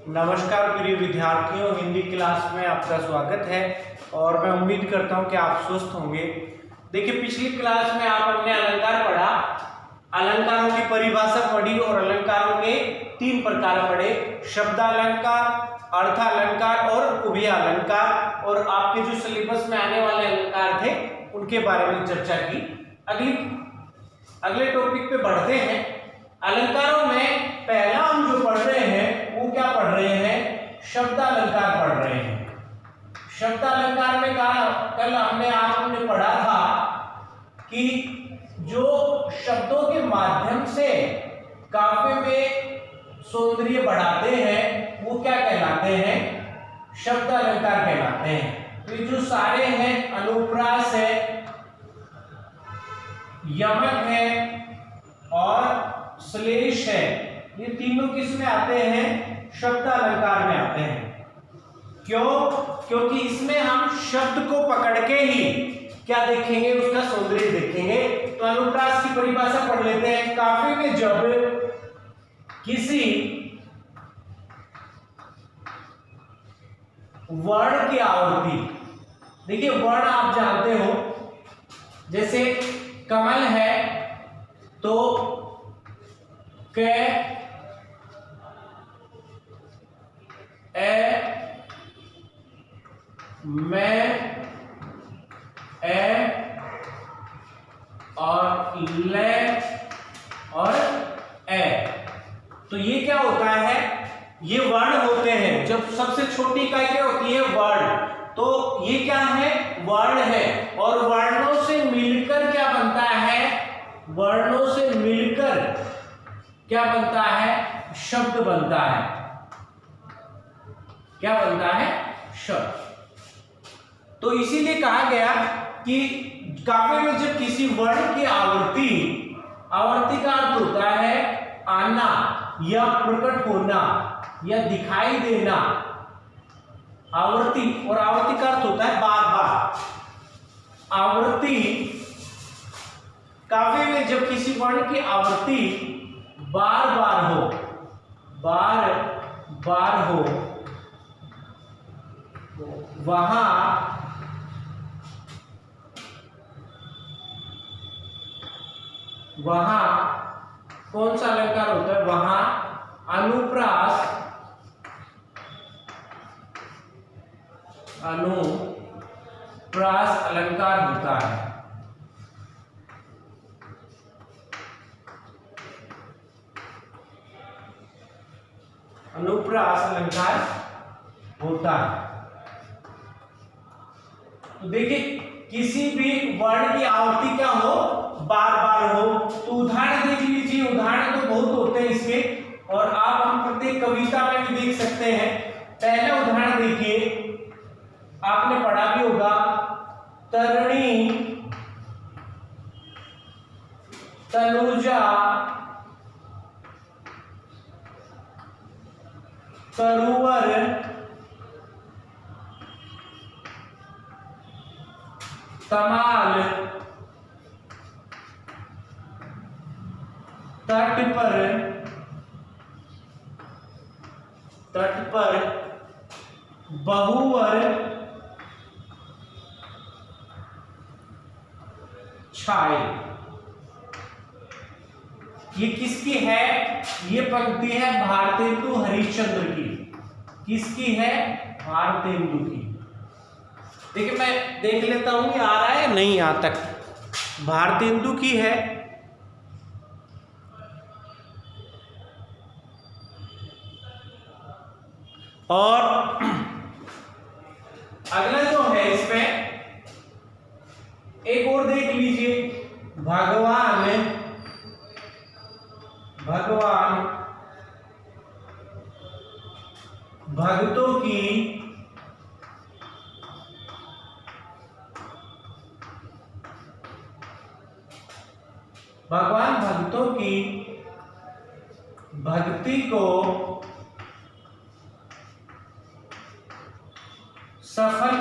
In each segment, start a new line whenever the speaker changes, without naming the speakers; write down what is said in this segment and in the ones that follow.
नमस्कार प्रिय विद्यार्थियों, हिंदी क्लास में आपका स्वागत है और मैं उम्मीद करता हूं कि आप स्वस्थ होंगे। देखिए, पिछली क्लास में हमने अलंकार पढ़ा, अलंकारों की परिभाषा पढ़ी और अलंकारों के 3 प्रकार पढ़े, शब्दालंकार, अर्थालंकार और उभयालंकार। और आपके जो सिलेबस में आने वाले अलंकार थे उनके बारे में चर्चा की। अगले टॉपिक पे बढ़ते हैं। अलंकारों में पहला हम जो पढ़ रहे हैं वो क्या पढ़ रहे हैं? शब्दालंकार पढ़ रहे हैं। शब्दालंकार में कल आपने पढ़ा था कि जो शब्दों के माध्यम से काव्य में सौंदर्य बढ़ाते हैं वो क्या कहलाते हैं? शब्दालंकार कहलाते हैं। तो जो सारे हैं, अनुप्रास है, यमक है और श्लेष है, ये तीनों किस में आते हैं? शब्दालंकार में आते हैं। क्यों? क्योंकि इसमें हम शब्द को पकड़ के ही क्या देखेंगे? उसका सौंदर्य देखेंगे। तो अनुप्रास की परिभाषा पढ़ लेते हैं। काव्य में जब किसी वर्ण की आवृत्ति, देखिए वर्ण आप जानते हो, जैसे कमल है तो क, ए, मैं, ए और ले और ए। तो ये क्या होता है? ये वर्ण होते हैं। जब सबसे छोटी इकाई क्या होती है? वर्ण। तो ये क्या है? वर्ण है। और वर्णों से मिलकर क्या बनता है? वर्णों से मिलकर क्या बनता है? शब्द बनता है। क्या बनता है? शब्द। तो इसीलिए कहा गया कि काव्य में जब किसी वर्ण की आवृत्ति का अर्थ होता है आना या प्रकट होना या दिखाई देना। आवृत्ति, और आवृत्ति का अर्थ होता है बार बार। आवृत्ति, काव्य में जब किसी वर्ण की आवृत्ति बार बार हो, वहां कौन सा अलंकार होता है? वहां अनुप्रास अलंकार होता है। अनुप्रास अलंकार होता है। तो देखिए, किसी भी वर्ण की आवृत्ति क्या हो? बार बार हो। तो उदाहरण देख लीजिए, उदाहरण तो बहुत होते हैं इसके, और आप हम प्रत्येक कविता में भी देख सकते हैं। पहला उदाहरण देखिए, आपने पढ़ा भी होगा, तरणी, तनुजा, तरुवर, तमाल, तट पर बहुवर, छाए। ये किसकी है? ये पंक्ति है भारतेंदु हरिश्चंद्र की। किसकी है? भारतेंदु की। देखिए, मैं देख लेता हूं कि आ रहा है नहीं, यहां तक भारतेंदु की है। और अगला जो है इसमें एक और देख लीजिए, भगवान भक्तों की भक्ति को सफल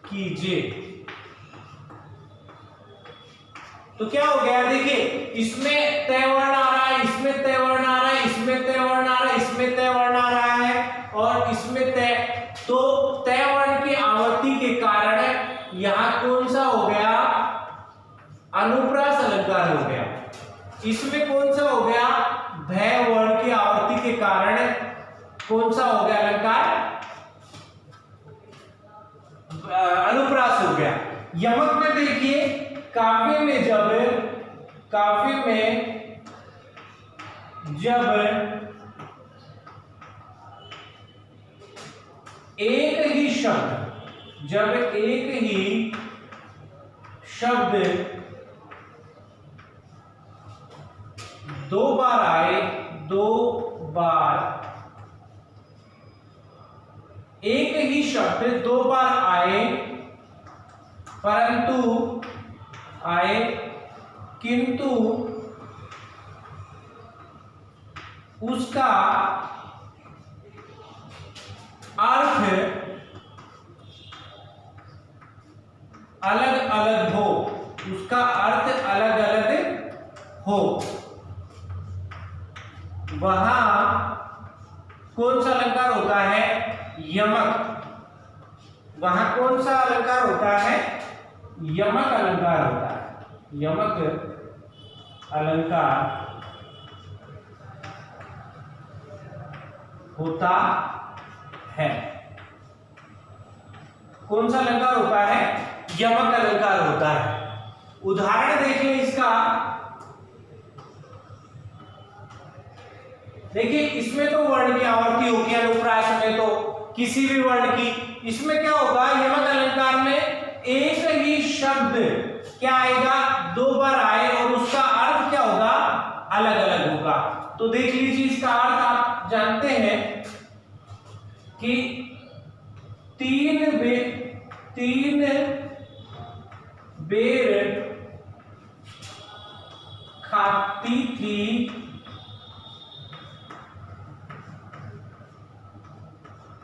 कीजिए। तो क्या हो गया? देखिए, इसमें तय वर्ण आ रहा है, इसमें इसमें तय वर्ण आ रहा है, इसमें तय वर्ण आ रहा है, इसमें तय वर्ण आ रहा है और इसमें तय, तो तय वर्ण की आवर्ती के कारण यहां कौन सा हो गया, अनुप्रास अलंकार हो गया। इसमें कौन सा हो गया, भय वर्ण की आवर्ती के कारण कौन सा हो गया अलंकार, अनुप्रास हो गया। यमक में देखिए, काव्य में जब एक ही शब्द दो बार आए, एक ही शब्द दो बार आए, किंतु उसका अर्थ अलग अलग हो, वहां कौन सा अलंकार होता है, यमक। वहां कौन सा अलंकार होता है, यमक अलंकार होता है। यमक अलंकार होता है। कौन सा अलंकार होता है, यमक अलंकार होता है। उदाहरण देखिए इसका, देखिए इसमें तो वर्ण की आवर्ती होगी, अनुप्रास में तो किसी भी वर्ण की। इसमें क्या होगा, यमक अलंकार में एक ही शब्द क्या आएगा, दो बार आए और उसका अर्थ क्या होगा, अलग अलग होगा। तो देख लीजिए इसका अर्थ, आप जानते हैं कि तीन बेर खाती थी,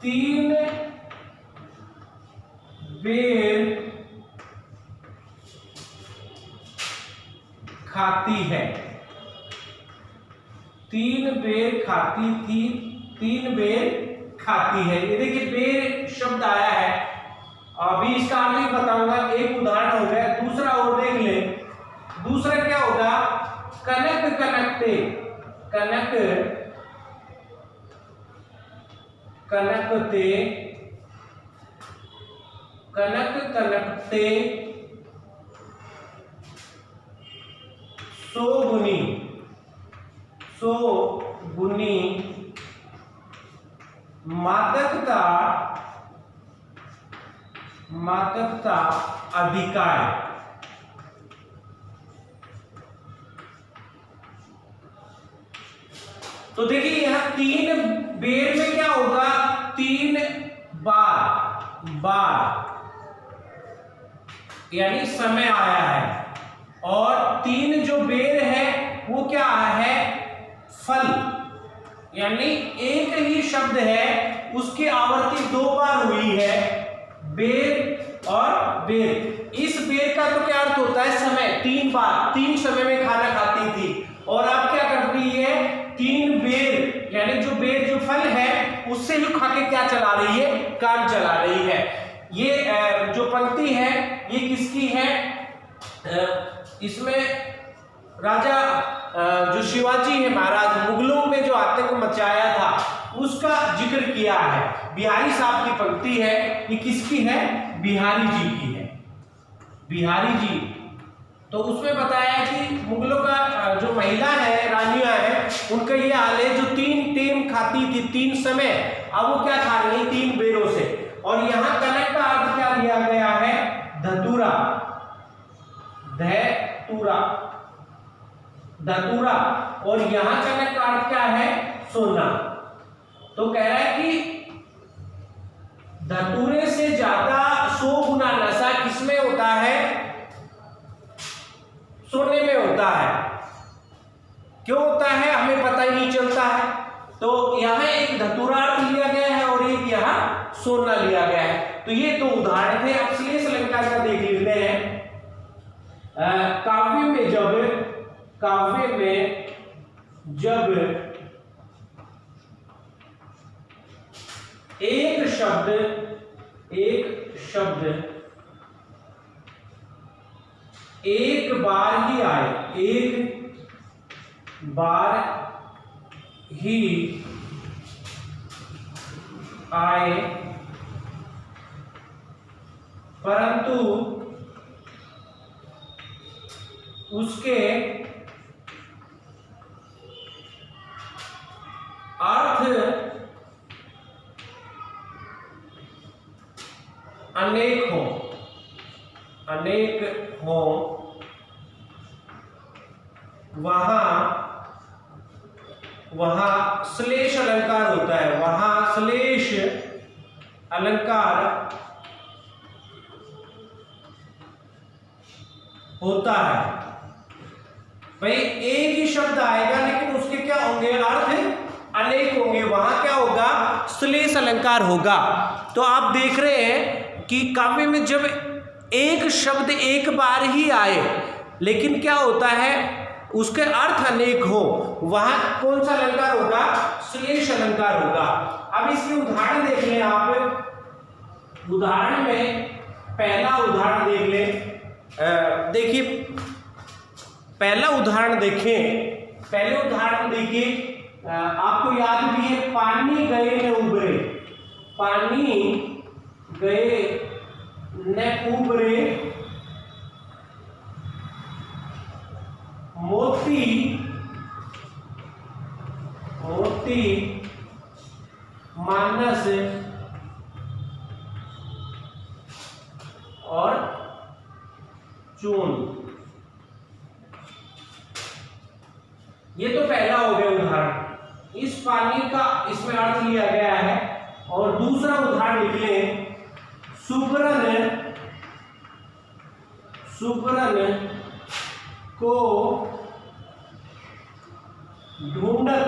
तीन बेर खाती है, तीन बेर खाती थी, तीन बेर खाती है। ये देखिए बेर शब्द आया है, अभी इसका अर्थ ही बताऊंगा। एक उदाहरण हो गया, दूसरा और देख ले। दूसरा क्या होगा, कनक कनकते, कनक कनकते सो गुनी मादकता अधिकार। तो देखिए यहां तीन बेर में क्या होगा, तीन बार यानी समय आया है, और तीन जो बेर है वो क्या है, फल, यानी एक ही शब्द है उसकी आवर्ती दो बार हुई है, बेर और बेर। इस बेर का तो क्या अर्थ होता है, समय, तीन बार, तीन समय में खाना खाती थी। और अब क्या कर रही है, तीन बेर, यानी जो बेर जो फल है उससे ही खा के क्या चला रही है, काम चला रही है। ये जो पंक्ति है ये किसकी है, इसमें राजा जो शिवाजी है महाराज, मुगलों में जो आतंक मचाया था उसका जिक्र किया है। बिहारी साहब की पंक्ति है, ये किसकी है, बिहारी जी की है, बिहारी जी। तो उसमें बताया कि मुगलों का जो महिला है, रानियां हैं, उनका ये हाल है, जो तीन टेम खाती थी, तीन समय, अब वो क्या खा रही है, तीन बेरों से। और यहाँ कनक का अर्थ क्या लिया गया है, धतूरा, धतूरा, और यहाँ कनक का अर्थ क्या है, सोना। तो कह रहा है कि धतूरे से ज्यादा 100 गुना नशा किसमें होता है, सोने में होता है। क्यों होता है हमें पता ही नहीं चलता है। तो यहाँ एक धतूरा अर्थ लिया गया है और एक यहाँ सोना लिया गया है। तो ये दो उदाहरण थे। अब श्लेष अलंकार का देख लेते हैं। काव्य में जब एक शब्द एक बार ही आए, एक बार ही आए, परंतु उसके अर्थ अनेक हो, वहां श्लेष अलंकार होता है, वहां श्लेष अलंकार होता है। भाई एक ही शब्द आएगा लेकिन उसके क्या होंगे, अर्थ अनेक होंगे, वहां क्या होगा, श्लेष अलंकार होगा। तो आप देख रहे हैं कि काव्य में जब एक शब्द एक बार ही आए लेकिन क्या होता है, उसके अर्थ अनेक हो, वहां कौन सा अलंकार होगा, श्लेष अलंकार होगा। अब इसके उदाहरण देख लें आप। उदाहरण में पहला उदाहरण देख लें। देखिए पहला उदाहरण देखें, पहले उदाहरण देखिए, आपको याद भी है, पानी गए न उबरे, पानी गए न उबरे, मोती मानस और चून। ये तो पहला हो गया उदाहरण, इस पानी का इसमें अर्थ लिया गया है। और दूसरा उदाहरण लिख लें, सुबरन को ढूंढत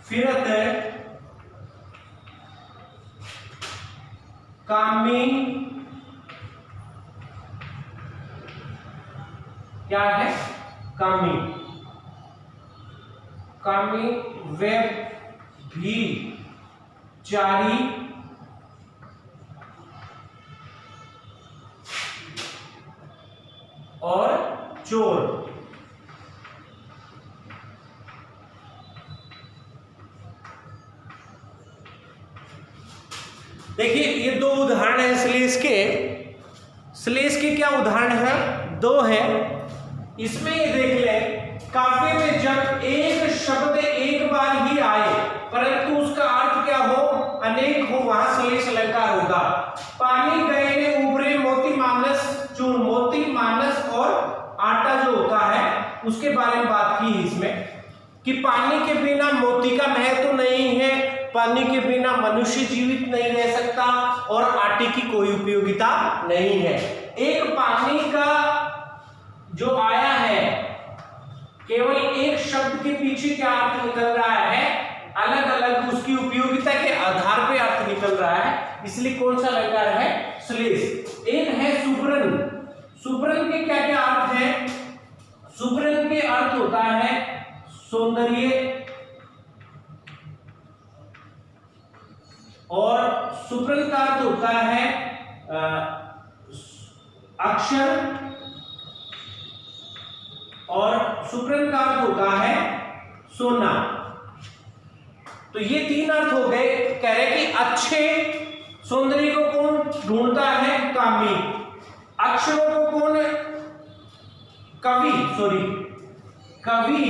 फिरत कामी, क्या है, कामी वे भी चारी और चोर। देखिए ये दो उदाहरण है श्लेष के। श्लेष के क्या उदाहरण है, दो है। इसमें ये देख लें, काव्य में जब एक शब्द एक बार ही आए परंतु उसका अर्थ क्या हो, अनेक हो, वहां श्लेष अलंकार होगा। पानी गए ने उबरे, मोती मानस चून। मोती मानस और आटा जो होता है उसके बारे में बात की इसमें, कि पानी के बिना मोती का महत्व तो नहीं है, पानी के बिना मनुष्य जीवित नहीं रह सकता और आटे की कोई उपयोगिता नहीं है। एक पानी का जो आया है, केवल एक शब्द के पीछे क्या अर्थ निकल रहा है, अलग अलग उसकी उपयोगिता के आधार पे अर्थ निकल रहा है, इसलिए कौन सा अलंकार है, श्लेष। एक है सुबरन। सुबरन के क्या क्या अर्थ है, सुबरन के अर्थ होता है सौंदर्य, और सुबरन का अर्थ होता है अक्षर, और सुबरन का अर्थ होता है सोना। तो ये तीन अर्थ हो गए। कह रहे कि अच्छे सौंदर्य को कौन ढूंढता है, कामी। अक्षरों को कौन, कवि।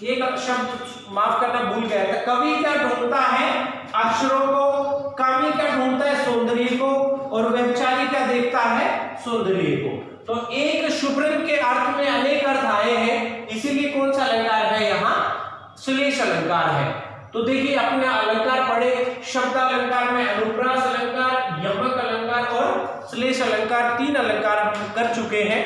एक शब्द माफ करना भूल गया था। कवि क्या ढूंढता है, अक्षरों को। कामी क्या ढूंढता है, सौंदर्य को। और व्यभिचारी क्या देखता है, सौंदर्य को। तो एक शुभ्रन के अर्थ में अनेक अर्थ आए हैं, इसीलिए कौन सा अलंकार है यहाँ, श्लेष अलंकार है। तो देखिए अपने अलंकार पढ़े, शब्द अलंकार में अनुप्रास अलंकार, यमक अलंकार और श्लेष अलंकार, तीन अलंकार कर चुके हैं।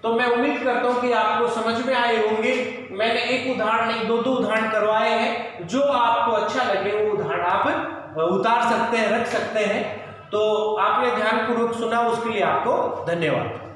तो मैं उम्मीद करता हूं कि आपको समझ में आए होंगे। मैंने एक उदाहरण नहीं, दो उदाहरण करवाए हैं। जो आपको अच्छा लगे वो उदाहरण आप उतार सकते हैं, रख सकते हैं। तो आपने ध्यानपूर्वक सुना, उसके लिए आपको धन्यवाद।